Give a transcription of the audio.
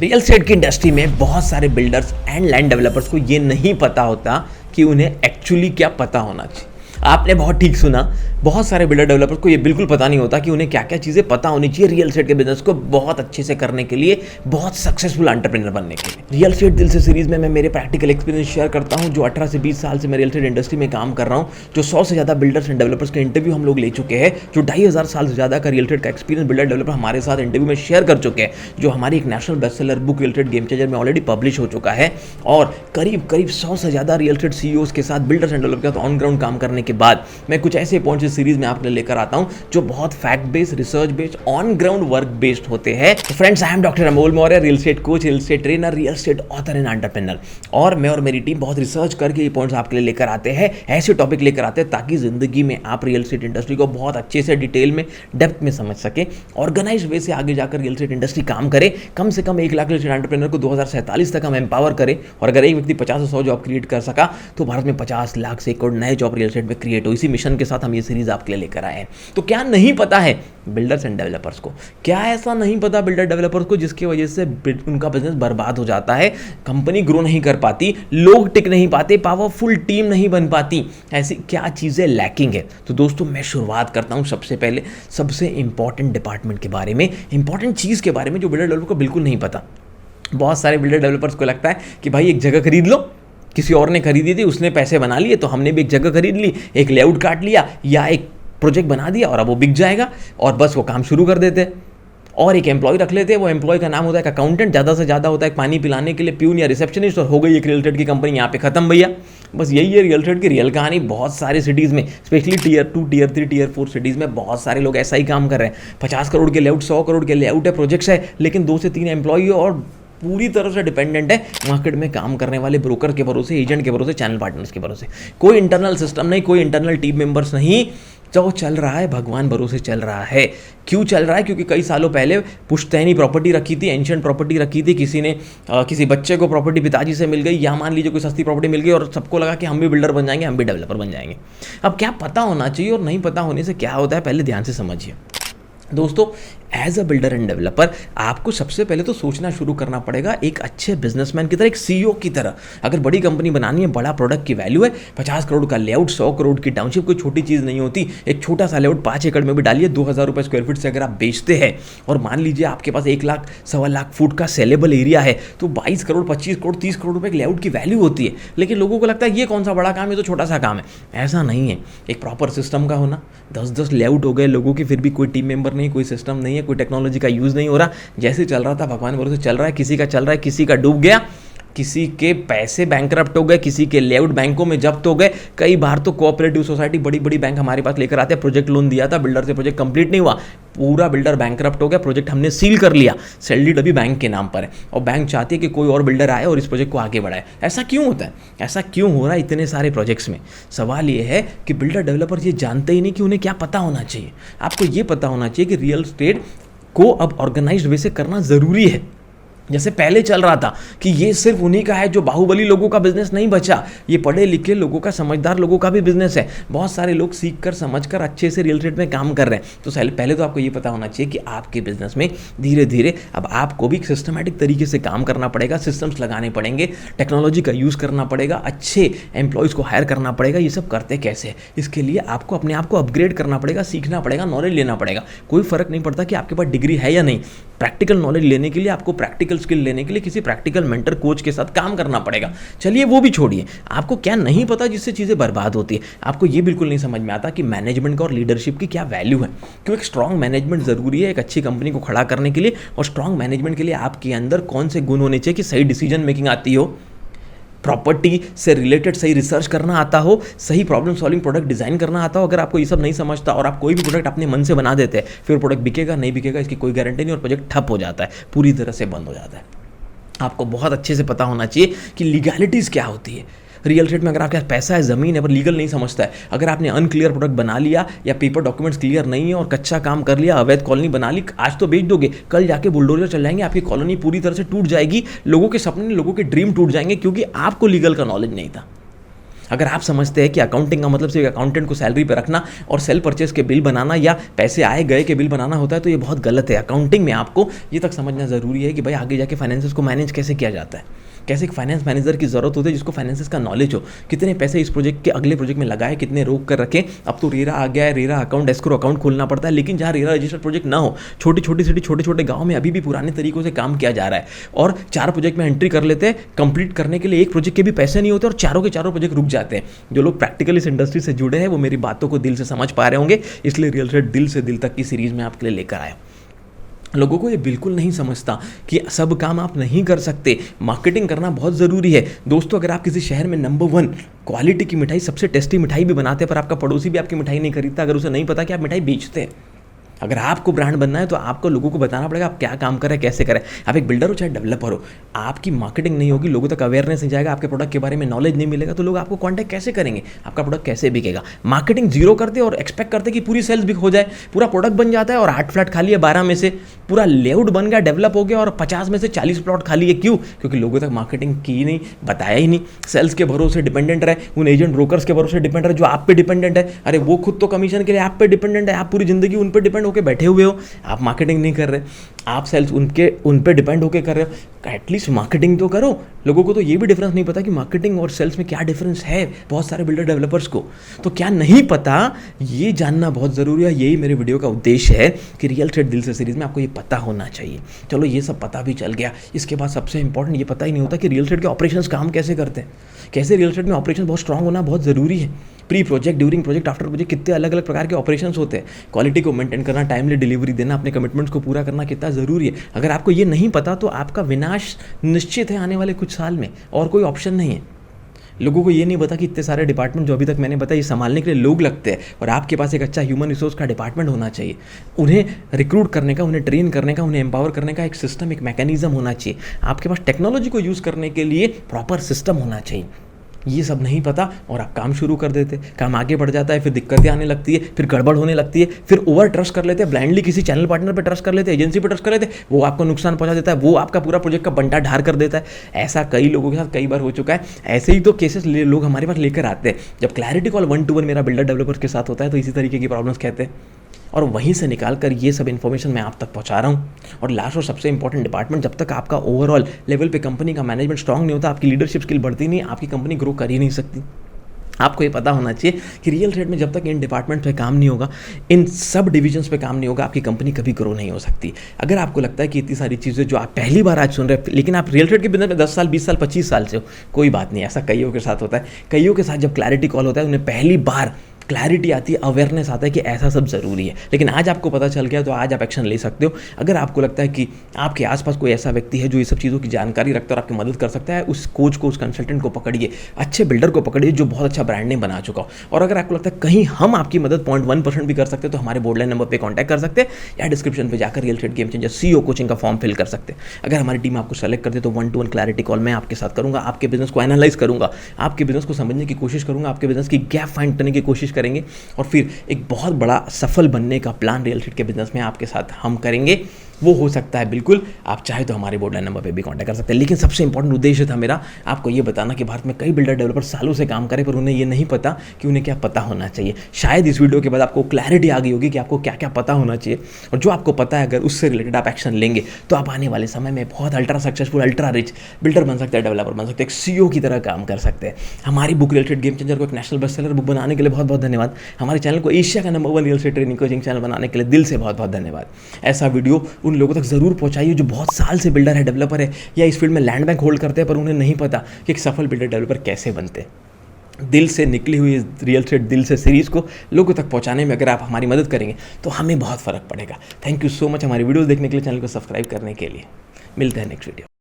Real estate की industry में बहुत सारे बिल्डर्स एंड लैंड डेवलपर्स को ये नहीं पता होता कि उन्हें एक्चुअली क्या पता होना चाहिए। आपने बहुत ठीक सुना, बहुत सारे बिल्डर डेवलपर्स को ये बिल्कुल पता नहीं होता कि उन्हें क्या क्या चीज़ें पता होनी चाहिए रियल एस्टेट के बिजनेस को बहुत अच्छे से करने के लिए, बहुत सक्सेसफुल एंटरप्रेन्योर बनने के लिए। रियल एस्टेट दिल से सीरीज में मैं मेरे प्रैक्टिकल एक्सपीरियंस शेयर करता हूँ। जो 18 से 20 साल से मैं रियल एस्टेट इंडस्ट्री में काम कर रहा हूँ, जो 100 से ज़्यादा बिल्डर्स एंड डेवलपर्स के इंटरव्यू हम लोग ले चुके हैं, जो 2500 साल से ज़्यादा का रियल एस्टेट का एक्सपीरियंस बिल्डर डेवलपर हमारे साथ इंटरव्यू में शेयर कर चुके हैं, जो हमारी एक national best seller book real estate game changer में ऑलरेडी पब्लिश हो चुका है, और करीब 100 से ज़्यादा रियल एस्टेट सीईओज के साथ, बिल्डर्स एंड डेवलपर के साथ ऑन ग्राउंड काम करने के बाद मैं कुछ ऐसे पॉइंट्स इस सीरीज में आपके लिए लेकर आता हूं जो बहुत fact based, research based, on ground work based होते हैं। Friends, I am doctor Amol Maurya, real estate coach, real estate trainer, real estate author and entrepreneur. और मैं और मेरी टीम बहुत रिसर्च करके ये पॉइंट्स आपके लिए लेकर आते हैं, ऐसे टॉपिक लेकर आते हैं ताकि जिंदगी में आप रियल एस्टेट इंडस्ट्री को बहुत अच्छे से डिटेल में, डेप्थ में समझ सके, ऑर्गेनाइज वे से आगे जाकर रियल एस्टेट इंडस्ट्री काम करे। कम से कम 1 लाख रियल एस्टेट एंटरप्रेन्योर को 2047 तक हम एम्पावर करें, और अगर एक व्यक्ति 50 से 100 जॉब क्रिएट कर सका तो भारत में 50 लाख से 1 करोड़ नए जॉब रियल एस्टेट में क्रिएट हो। इसी मिशन के साथ हम ये सीरीज आपके लिए लेकर आए हैं। तो क्या नहीं पता है बिल्डर्स एंड डेवलपर्स को? क्या ऐसा नहीं पता बिल्डर डेवलपर्स को जिसकी वजह से उनका बिजनेस बर्बाद हो जाता है, कंपनी ग्रो नहीं कर पाती, लोग टिक नहीं पाते, पावरफुल टीम नहीं बन पाती? ऐसी क्या चीजें लैकिंग है? तो दोस्तों, मैं शुरुआत करता हूं सबसे पहले सबसे इंपॉर्टेंट डिपार्टमेंट के बारे में, इंपॉर्टेंट चीज के बारे में जो बिल्डर डेवलपर को बिल्कुल नहीं पता। बहुत सारे बिल्डर डेवलपर्स को लगता है कि भाई एक जगह खरीद लो, किसी और ने खरीदी थी, उसने पैसे बना लिए, तो हमने भी एक जगह खरीद ली, एक लेआउट काट लिया या एक प्रोजेक्ट बना दिया और अब वो बिक जाएगा, और बस वो काम शुरू कर देते हैं। और एक एम्प्लॉय रख लेते हैं, वो एम्प्लॉय का नाम होता है अकाउंटेंट, ज़्यादा से ज़्यादा होता है पानी पिलाने के लिए प्यून या रिसेप्शनिस्ट, और हो गई एक रियल एस्टेट की कंपनी यहाँ पे खत्म भैया। बस यही है रियल एस्टेट की रियल कहानी। बहुत सारी सिटीज़ में, specially tier 2, tier 3, tier 4 cities में बहुत सारे लोग ऐसा ही काम कर रहे हैं। 50 करोड़ के लेआउट, 100 करोड़ के लेआउट है, प्रोजेक्ट्स है, लेकिन 2 से 3 एम्प्लॉय और पूरी तरह से डिपेंडेंट है मार्केट में काम करने वाले ब्रोकर के भरोसे, एजेंट के भरोसे, चैनल पार्टनर्स के भरोसे। कोई इंटरनल सिस्टम नहीं, कोई इंटरनल टीम मेंबर्स नहीं, जो चल रहा है भगवान भरोसे चल रहा है। क्यों चल रहा है? क्योंकि कई सालों पहले पुश्तैनी प्रॉपर्टी रखी थी, एंशिएंट प्रॉपर्टी रखी थी, किसी ने किसी बच्चे को प्रॉपर्टी पिताजी से मिल गई, या मान लीजिए कोई सस्ती प्रॉपर्टी मिल गई, और सबको लगा कि हम भी बिल्डर बन जाएंगे, हम भी डेवलपर बन जाएंगे। अब क्या पता होना चाहिए और नहीं पता होने से क्या होता है, पहले ध्यान से समझिए। दोस्तों, as a builder and developer आपको सबसे पहले तो सोचना शुरू करना पड़ेगा एक अच्छे बिजनेसमैन की तरह, एक सीईओ की तरह। अगर बड़ी कंपनी बनानी है, बड़ा प्रोडक्ट की वैल्यू है, 50 करोड़ का लेआउट, 100 करोड़ की टाउनशिप कोई छोटी चीज़ नहीं होती। एक छोटा सा लेआउट 5 एकड़ में भी डालिए, 2000 रुपये स्क्वायर फीट से अगर आप बेचते हैं, और मान लीजिए आपके पास 1 लाख, 1.25 लाख फुट का सेलेबल एरिया है, तो 22 करोड़, 25 करोड़, 30 करोड़ रुपये लेआउट की वैल्यू होती है। लेकिन लोगों को लगता है ये कौन सा बड़ा काम है, तो छोटा सा काम है। ऐसा नहीं है। एक प्रॉपर सिस्टम का होना, 10-10 लेआउट हो गए लोगों के, फिर भी कोई टीम मेंबर नहीं, कोई सिस्टम नहीं है, कोई टेक्नोलॉजी का यूज़ नहीं हो रहा, जैसे चल रहा था भगवान भरोसे चल रहा है। किसी का चल रहा है, किसी का डूब गया, किसी के पैसे बैंकरप्ट हो गए, किसी के लेआउट बैंकों में जब्त हो गए। कई बार तो कोऑपरेटिव सोसाइटी, बड़ी बड़ी बैंक हमारे पास लेकर आते हैं, प्रोजेक्ट लोन दिया था, बिल्डर से प्रोजेक्ट कंप्लीट नहीं हुआ, पूरा बिल्डर बैंकरप्ट हो गया, प्रोजेक्ट हमने सील कर लिया, सेल डीड अभी बैंक के नाम पर है, और बैंक चाहती है कि कोई और बिल्डर आए और इस प्रोजेक्ट को आगे बढ़ाए। ऐसा क्यों होता है? ऐसा क्यों हो रहा है इतने सारे प्रोजेक्ट्स में? सवाल ये है कि बिल्डर डेवलपर ये जानते ही नहीं कि उन्हें क्या पता होना चाहिए। आपको ये पता होना चाहिए कि रियल एस्टेट को अब ऑर्गेनाइज्ड वे से करना ज़रूरी है। जैसे पहले चल रहा था कि ये सिर्फ उन्हीं का है, जो बाहुबली लोगों का बिजनेस नहीं बचा, ये पढ़े लिखे लोगों का, समझदार लोगों का भी बिजनेस है। बहुत सारे लोग सीख कर, समझ कर अच्छे से रियल एस्टेट में काम कर रहे हैं। तो पहले तो आपको ये पता होना चाहिए कि आपके बिजनेस में धीरे धीरे अब आपको भी सिस्टमेटिक तरीके से काम करना पड़ेगा, सिस्टम्स लगाने पड़ेंगे, टेक्नोलॉजी का यूज़ करना पड़ेगा, अच्छे एम्प्लॉयज़ को हायर करना पड़ेगा। ये सब करते कैसे है, इसके लिए आपको अपने आप को अपग्रेड करना पड़ेगा, सीखना पड़ेगा, नॉलेज लेना पड़ेगा। कोई फर्क नहीं पड़ता कि आपके पास डिग्री है या नहीं, प्रैक्टिकल नॉलेज लेने के लिए, आपको प्रैक्टिकल स्किल लेने के लिए किसी प्रैक्टिकल मेंटर, कोच के साथ काम करना पड़ेगा। चलिए वो भी छोड़िए, आपको क्या नहीं पता जिससे चीज़ें बर्बाद होती है? आपको ये बिल्कुल नहीं समझ में आता कि मैनेजमेंट का और लीडरशिप की क्या वैल्यू है, क्यों एक स्ट्रांग मैनेजमेंट ज़रूरी है एक अच्छी कंपनी को खड़ा करने के लिए। और स्ट्रांग मैनेजमेंट के लिए आपके अंदर कौन से गुण होने चाहिए कि सही डिसीजन मेकिंग आती हो, प्रॉपर्टी से रिलेटेड सही रिसर्च करना आता हो, सही प्रॉब्लम सॉल्विंग प्रोडक्ट डिज़ाइन करना आता हो। अगर आपको ये सब नहीं समझता और आप कोई भी प्रोडक्ट अपने मन से बना देते हैं, फिर प्रोडक्ट बिकेगा नहीं बिकेगा इसकी कोई गारंटी नहीं, और प्रोजेक्ट ठप हो जाता है, पूरी तरह से बंद हो जाता है। आपको बहुत अच्छे से पता होना चाहिए कि लीगैलिटीज़ क्या होती है। रियल एस्टेट में अगर आपके पास पैसा है, ज़मीन है, पर लीगल नहीं समझता है, अगर आपने अनक्लियर प्रोडक्ट बना लिया या पेपर डॉक्यूमेंट्स क्लियर नहीं है और कच्चा काम कर लिया, अवैध कॉलोनी बना ली, आज तो बेच दोगे, कल जाके बुलडोजर चल जाएंगे, आपकी कॉलोनी पूरी तरह से टूट जाएगी, लोगों के सपने, लोगों के ड्रीम टूट जाएंगे, क्योंकि आपको लीगल का नॉलेज नहीं था। अगर आप समझते हैं कि अकाउंटिंग का मतलब सिर्फ अकाउंटेंट को सैलरी पे रखना और सेल परचेज के बिल बनाना या पैसे आए गए के बिल बनाना होता है, तो ये बहुत गलत है। अकाउंटिंग में आपको ये तक समझना ज़रूरी है कि भाई आगे जाके फाइनेंसेस को मैनेज कैसे किया जाता है, कैसे एक फाइनेंस मैनेजर की ज़रूरत होती है जिसको फाइनेंसेस का नॉलेज हो, कितने पैसे इस प्रोजेक्ट के अगले प्रोजेक्ट में लगाए, कितने रोक कर रखें। अब तो रेरा आ गया है, रेरा अकाउंट, एस्क्रो अकाउंट खोलना पड़ता है, लेकिन जहाँ रेरा रजिस्टर्ड प्रोजेक्ट ना हो, छोटी छोटी सिटी, छोटे छोटे गाँव में अभी भी पुराने तरीकों से काम किया जा रहा है और 4 प्रोजेक्ट में एंट्री कर लेते हैं। कंप्लीट करने के लिए एक प्रोजेक्ट के भी पैसे नहीं होते और चारों के चारों प्रोजेक्ट रुक जाते हैं। जो लोग प्रैक्टिकली इस इंडस्ट्री से जुड़े हैं वो मेरी बातों को दिल से समझ पा रहे होंगे, इसलिए रियल एस्टेट दिल से दिल तक की सीरीज में आपके लिए लेकर आया। लोगों को ये बिल्कुल नहीं समझता कि सब काम आप नहीं कर सकते, मार्केटिंग करना बहुत ज़रूरी है। दोस्तों, अगर आप किसी शहर में नंबर 1 क्वालिटी की मिठाई, सबसे टेस्टी मिठाई भी बनाते हैं, पर आपका पड़ोसी भी आपकी मिठाई नहीं खरीदता, अगर उसे नहीं पता कि आप मिठाई बेचते हैं, अगर आपको ब्रांड बनना है तो आपको लोगों को बताना पड़ेगा आप क्या काम करें, कैसे करें। आप एक बिल्डर हो चाहे डेवलपर हो, आपकी मार्केटिंग नहीं होगी, लोगों तक अवेयरनेस नहीं जाएगा, आपके प्रोडक्ट के बारे में नॉलेज नहीं मिलेगा, तो लोग आपको कांटेक्ट कैसे करेंगे, आपका प्रोडक्ट कैसे बिकेगा। मार्केटिंग जीरो करते और एक्सपेक्ट करते कि पूरी सेल्स बिक हो जाए, पूरा प्रोडक्ट बन जाता है और 8 फ्लैट खाली है 12 में से, पूरा लेआउट बन गया, डेवलप हो गया और 50 में से 40 प्लॉट खाली है। क्यों? क्योंकि लोगों तक मार्केटिंग की नहीं, बताया ही नहीं। सेल्स के भरोसे डिपेंडेंट रहे, उन एजेंट ब्रोकर्स के भरोसे डिपेंड रहे जो आप पे डिपेंडेंट है। अरे वो खुद तो कमीशन के लिए आप पे डिपेंडेंट है, आप पूरी जिंदगी उन पे डिपेंड होकर बैठे हुए हो, आप मार्केटिंग नहीं कर रहे, आप सेल्स उन पे डिपेंड होकर कर रहे हो। एटलीस्ट मार्केटिंग तो करो। लोगों को तो ये भी डिफरेंस नहीं पता कि मार्केटिंग और सेल्स में क्या डिफरेंस है, बहुत सारे बिल्डर डेवलपर्स को तो क्या नहीं पता, ये जानना बहुत ज़रूरी है। यही मेरे वीडियो का उद्देश्य है कि रियल एस्टेट दिल से सीरीज़ में आपको ये पता होना चाहिए। चलो ये सब पता भी चल गया, इसके बाद सबसे इंपॉर्टेंट ये पता ही नहीं होता कि रियल एस्टेट के ऑपरेशंस काम कैसे करते हैं, कैसे रियल एस्टेट में ऑपरेशन बहुत स्ट्रांग होना बहुत ज़रूरी है। Pre project, during project, after project, कितने अलग अलग प्रकार के ऑपरेशंस होते हैं। क्वालिटी को मेंटेन करना, टाइमली डिलीवरी देना, अपने कमिटमेंट्स को पूरा करना कितना ज़रूरी है। अगर आपको ये नहीं पता तो आपका विनाश निश्चित है आने वाले कुछ साल में, और कोई ऑप्शन नहीं है। लोगों को ये नहीं पता कि इतने सारे डिपार्टमेंट जो अभी तक मैंने बताया ये संभालने के लिए लोग लगते हैं, और आपके पास एक अच्छा ह्यूमन रिसोर्स का डिपार्टमेंट होना चाहिए। उन्हें रिक्रूट करने का, उन्हें ट्रेन करने का, उन्हें एम्पावर करने का एक सिस्टम, एक मैकेनिज्म होना चाहिए। आपके पास टेक्नोलॉजी को यूज़ करने के लिए प्रॉपर सिस्टम होना चाहिए। ये सब नहीं पता और आप काम शुरू कर देते, काम आगे बढ़ जाता है, फिर दिक्कतें आने लगती है, फिर गड़बड़ होने लगती है, फिर ओवर ट्रस्ट कर लेते हैं, ब्लाइंडली किसी चैनल पार्टनर पे ट्रस्ट कर लेते हैं, एजेंसी पे ट्रस्ट कर लेते हैं, वो आपको नुकसान पहुंचा देता है, वो आपका पूरा प्रोजेक्ट का बंटा ढार कर देता है। ऐसा कई लोगों के साथ कई बार हो चुका है। ऐसे ही तो केसेस लोग हमारे पास लेकर आते हैं। जब क्लैरिटी कॉल 1-to-1 मेरा बिल्डर डेवलपर्स के साथ होता है तो इसी तरीके की प्रॉब्लम्स कहते हैं, और वहीं से निकाल कर ये सब इन्फॉर्मेशन मैं आप तक पहुंचा रहा हूँ। और लास्ट और सबसे इंपॉर्टेंट डिपार्टमेंट, जब तक आपका ओवरऑल लेवल पे कंपनी का मैनेजमेंट स्ट्रांग नहीं होता, आपकी लीडरशिप स्किल बढ़ती नहीं, आपकी कंपनी ग्रो कर ही नहीं सकती। आपको ये पता होना चाहिए कि रियल एस्टेट में जब तक इन डिपार्टमेंट पे काम नहीं होगा, इन सब डिविजन्स पे काम नहीं होगा, आपकी कंपनी कभी ग्रो नहीं हो सकती। अगर आपको लगता है कि इतनी सारी चीज़ें जो आप पहली बार आज सुन रहे हैं, लेकिन आप रियल एस्टेट के बिजनेस में 10 साल, 20 साल, 25 साल से हो, कोई बात नहीं, ऐसा कईयों के साथ होता है। कईयों के साथ जब क्लैरिटी कॉल होता है उन्हें पहली बार क्लैरिटी आती है, अवेयरनेस आता है कि ऐसा सब ज़रूरी है। लेकिन आज आपको पता चल गया तो आज आप एक्शन ले सकते हो। अगर आपको लगता है कि आपके आसपास कोई ऐसा व्यक्ति है जो ये सब चीज़ों की जानकारी रखता है और आपकी मदद कर सकता है, उस कोच को, उस कंसल्टेंट को पकड़िए, अच्छे बिल्डर को पकड़िए जो बहुत अच्छा ब्रांड नेम बना चुका हो। और अगर आपको लगता है कहीं हम आपकी मदद 0.1% भी कर सकते हैं तो हमारे बोर्डलाइन नंबर पर कॉन्टैक्ट कर सकते हैं, या डिस्क्रिप्शन पर जाकर real estate game changer CEO coaching का फॉर्म फिल कर सकते हैं। अगर हमारी टीम आपको सेलेक्ट करते तो 1-to-1 क्लैरिटी कॉल मैं आपके साथ करूँगा, आपके बिजनेस को एनालाइज करूँगा, आपके बिजनेस को समझने की कोशिश करूँगा, आपके बिजनेस की गैप फाइंड करने की कोशिश करेंगे, और फिर एक बहुत बड़ा सफल बनने का प्लान रियल एस्टेट के बिजनेस में आपके साथ हम करेंगे। वो हो सकता है बिल्कुल, आप चाहे तो हमारे बोर्डलाइन नंबर पे भी कांटेक्ट कर सकते हैं। लेकिन सबसे इंपॉर्टेंट उद्देश्य था मेरा आपको ये बताना कि भारत में कई बिल्डर डेवलपर सालों से काम करें पर उन्हें ये नहीं पता कि उन्हें क्या पता होना चाहिए। शायद इस वीडियो के बाद आपको क्लैरिटी आ गई होगी कि आपको क्या क्या पता होना चाहिए, और जो आपको पता है अगर उससे रिलेटेड आप एक्शन लेंगे तो आप आने वाले समय में बहुत ultra successful, ultra rich builder बन सकते हैं, डेवलपर बन सकते हैं, एक CEO की तरह काम कर सकते हैं। हमारी book real estate game changer को एक नेशनल बेस्टसेलर बुक बनाने के लिए बहुत बहुत धन्यवाद। हमारे चैनल को एशिया का number 1 real estate training coaching channel बनाने के लिए दिल से बहुत बहुत धन्यवाद। ऐसा वीडियो उन लोगों तक जरूर चाहिए जो बहुत साल से बिल्डर है, डेवलपर है, या इस फील्ड में लैंड बैंक होल्ड करते हैं पर उन्हें नहीं पता कि एक सफल बिल्डर डेवलपर कैसे बनते हैं। दिल से निकली हुई रियल एस्टेट दिल से सीरीज़ को लोगों तक पहुंचाने में अगर आप हमारी मदद करेंगे तो हमें बहुत फ़र्क पड़ेगा। थैंक यू सो मच हमारी वीडियोस देखने के लिए, चैनल को सब्सक्राइब करने के लिए। मिलते हैं नेक्स्ट वीडियो।